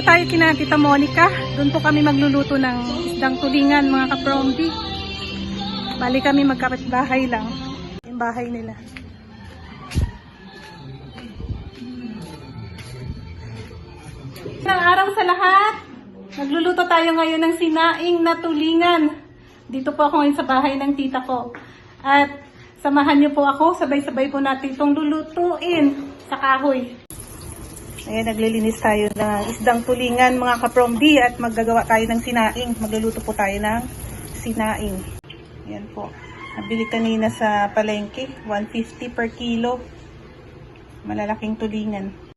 Tayo kina Tita Monica. Doon po kami magluluto ng isdang tulingan mga kapromdi. Bali kami magkapit-bahay lang. Yung bahay nila. Isang araw sa lahat. Magluluto tayo ngayon ng sinaing na tulingan. Dito po ako ngayon sa bahay ng tita ko. At samahan niyo po ako. Sabay-sabay po natin itong lulutuin sa kahoy. Ayan, naglilinis tayo ng isdang tulingan mga kapromdi at maggagawa tayo ng sinaing. Magluluto po tayo ng sinaing. Ayan po. Nabili kanina sa palengke. 150 per kilo. Malalaking tulingan.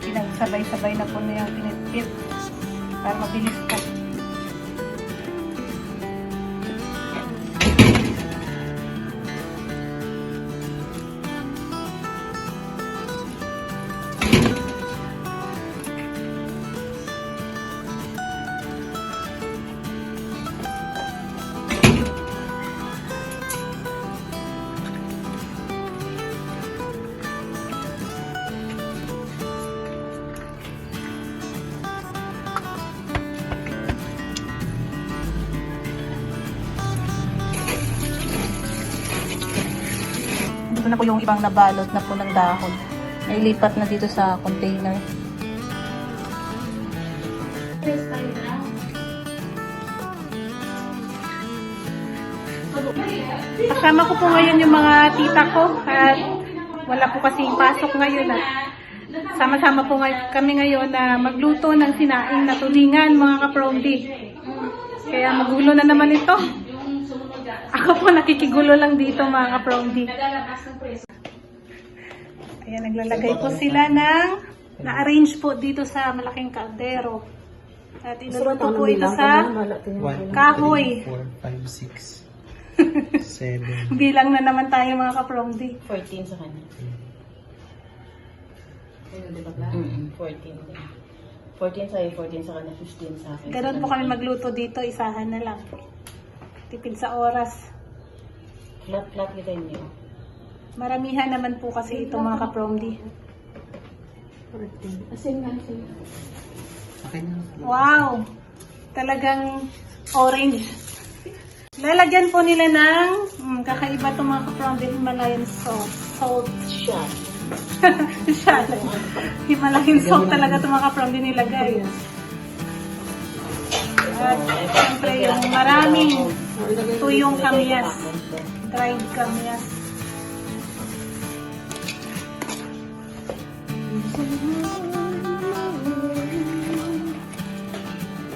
Pinagsabay-sabay na po niyang pinitpit para mabilis po. Ito na po yung ibang nabalot na po ng dahon. Nailipat na dito sa container. Kasama ko po ngayon yung mga tita ko at wala po kasing pasok ngayon at sama-sama po kami ngayon na magluto ng sinaing na tulingan mga kapromdi. Kaya magulo na naman ito. Ako po nakikigulo lang dito mga kapromdi. Ayan, naglalagay po sila ng na-arrange po dito sa malaking kaldero. At iluluto po ito sa kahoy. 1, 2, 3, 4, 5, 6, 7. Bilang na naman tayo mga kapromdi. 14 sa kanya. 14. 14 sa'yo, 14 sa kanya, 15 sa akin. Ganun po kami magluto dito, isahan na lang. Tipid sa oras. Flat kita niyo. Maramihan naman po kasi ito mga kapromdi. Asin nga, asin. Okay na. Wow! Talagang orange. Lalagyan po nila ng kakaiba itong mga kapromdi, Himalayan salt. Salt. Shot. Shot. Himalayan salt talaga itong mga kapromdi nilagay. At siyempre yung maraming tuyong kamyas. Dried kamyas.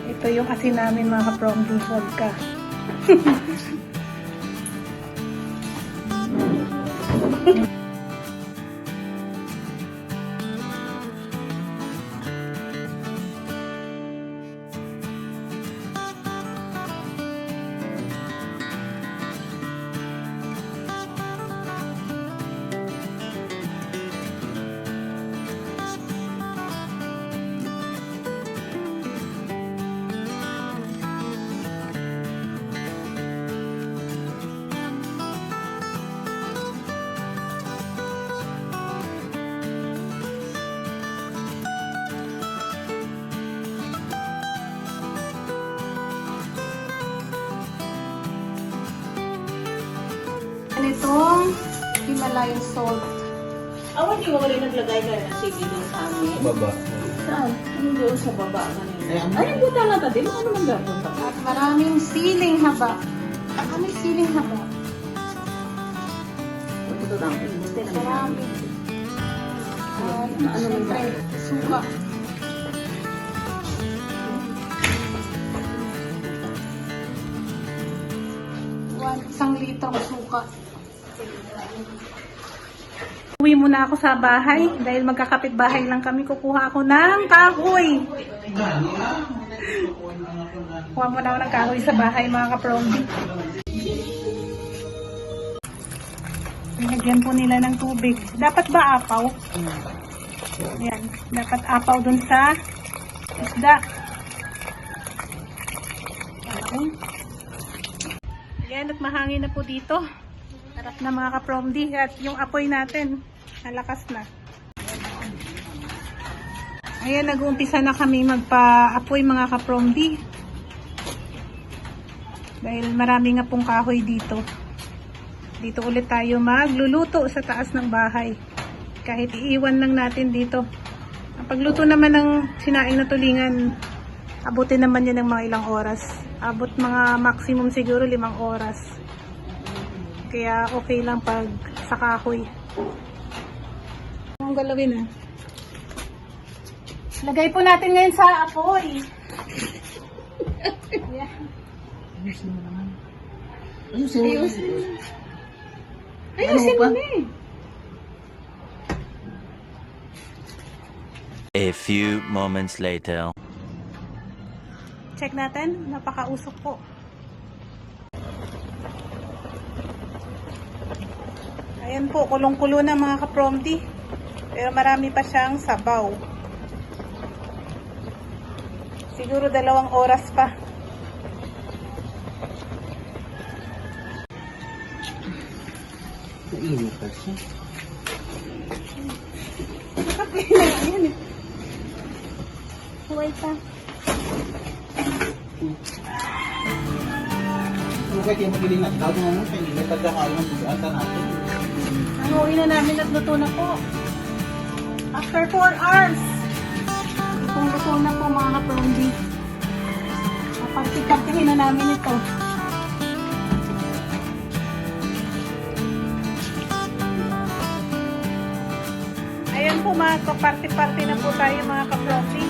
Ito yung kasi namin mga kapromdi vodka. Itong Himalayan salt. Awan di mo rin naglagay ka ng sige doon sa amin. Baba. Saan? Ano doon sa baba kanina? Ay, ang buta lang tayo. Ano naman gano'n ba? At maraming siling haba. Ano siling haba? ito lang. Marami. Siyempre, suka. Isang litrong suka. Uwi muna ako sa bahay dahil magkakapit bahay lang kami. Kukuha ako ng kahoy. Kuha muna ako ng kahoy sa bahay mga kaprombi. Nilagyan po nila ng tubig. Dapat ba apaw? Yan. Dapat apaw dun sa isda. Okay. Yan, at mahangin na po dito. Harap na mga kapromdi. At yung apoy natin, nalakas na. Ayan, nag-uumpisa na kami magpa-apoy mga kapromdi. Dahil marami nga pong kahoy dito. Dito ulit tayo magluluto sa taas ng bahay. Kahit iiwan lang natin dito. Ang pagluto naman ng sinaing na tulingan, abutin naman yan ng mga ilang oras. Abot mga maximum siguro 5 oras. Kaya okay lang pag sa kahoy. Ang galawin ah. Lagay po natin ngayon sa apoy. Yeah. Ayusin mo naman. Ayusin mo. Ayusin mo na eh. A few moments later. Check natin. Napakausok po. Ayan po. Kulong-kulo na mga kapromdi. Pero marami pa siyang sabaw. Siguro 2 oras pa. Mainit pa siya. Ayan eh. Huway pa. Okay, kaya magiling na daw naman kaya hindi pagkakain ng bugatan natin. Ang uwi na namin at luto na po. After 4 hours. Itong luto na po mga kapromdi. Pagsikartihin na namin ito. Ayan po mga kaparti-parti na po tayo mga kapromdi.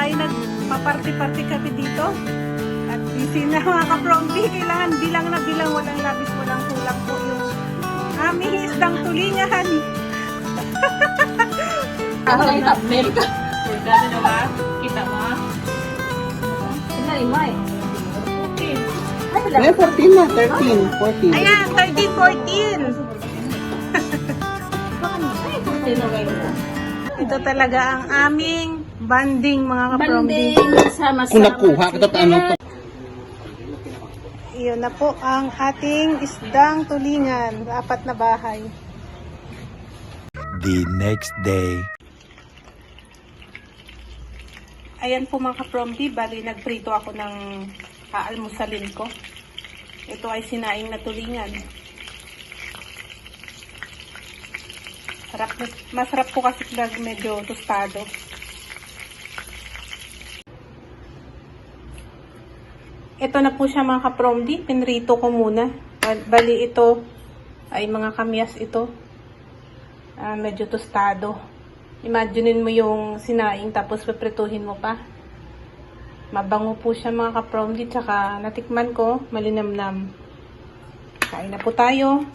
Ay nagpaparty-party kami dito at busy na mga kapromdi. Kailangan bilang na bilang, walang labis, walang kulang po yung aming isdang tulingan. Ako na yung thumbnail ka. Dati na ba? Kita mo ha? Ina, imay. Okay. Ay, wala. May 14 na, 13, 14. Ayan, 13, 14. Ay, kurtino kayo. Ito talaga ang aming banding mga kapromdi. Banding sama-sama. Kung nakuha ka ito, ano to? Iyon na po ang ating isdang tulingan. 4 na bahay. The next day. Ayan po mga kapromdi, bali nagprito ako ng aalmusalin ko. Ito ay sinaing na tulingan. Masarap po kasi pag medyo tostado. Ito na po siya mga kapromdi, pinrito ko muna. Bali ito ay mga kamyas ito. Medyo tostado. Imaginein mo yung sinaing tapos paprituhin mo pa. Mabango po siya mga kapromdi, tsaka natikman ko, malinamnam. Kain na po tayo.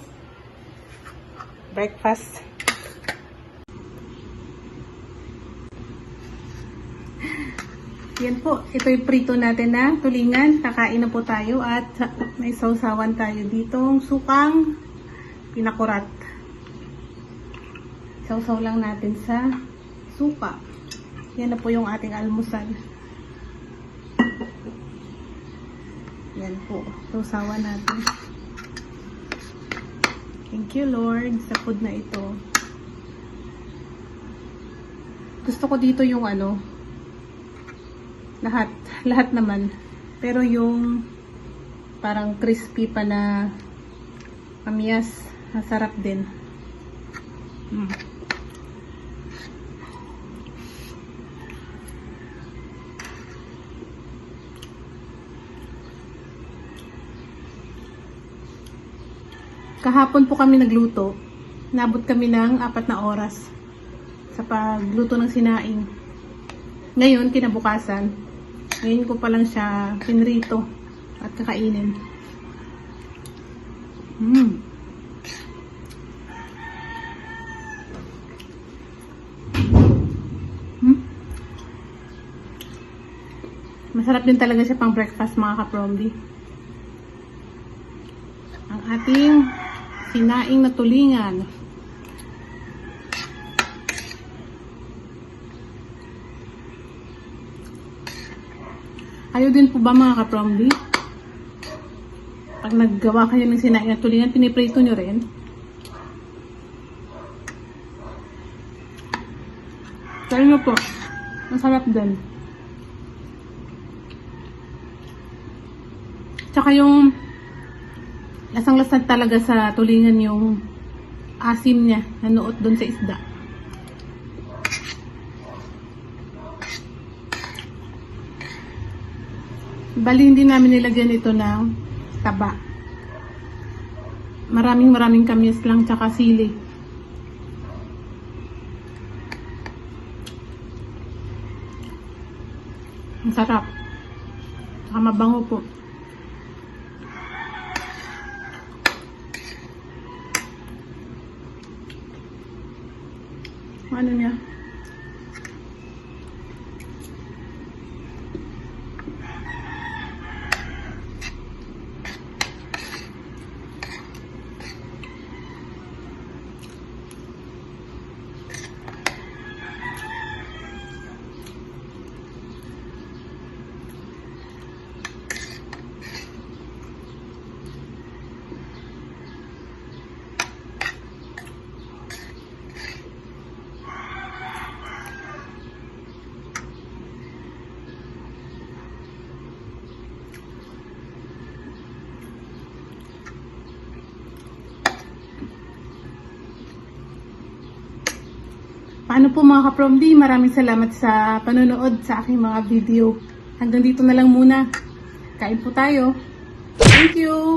Breakfast. Yan po, ito yung prito natin na tulingan. Kakain na po tayo at may sausawan tayo ditong sukang pinakurat. Sausaw lang natin sa suka. Yan na po yung ating almusal. Yan po, sausawan natin. Thank you Lord sa food na ito. Gusto ko dito yung lahat naman. Pero yung Parang crispy pa na kamyas. Masarap din. Kahapon po kami nagluto. Nabot kami ng 4 na oras sa pagluto ng sinaing. Ngayon, kinabukasan, ngayon ko pa lang siya pinrito at kakainin. Masarap din talaga siya pang breakfast, mga kapromdi. Ang ating sinaing na tulingan. Kayo din po ba, mga kapromdi? Pag naggawa kayo ng sinaing na tulingan, piniprito nyo rin? Try nyo po. Masarap din. Tsaka yung lasang-lasang talaga sa tulingan yung asim niya na nuot doon sa isda. Bali, hindi namin nilagyan ito ng taba. Maraming kamyas lang tsaka sili. Ang sarap. Tsaka mabango po. Ano niya? Paano po, mga kapromdi? Maraming salamat sa panonood sa aking mga video. Hanggang dito na lang muna. Kain po tayo. Thank you!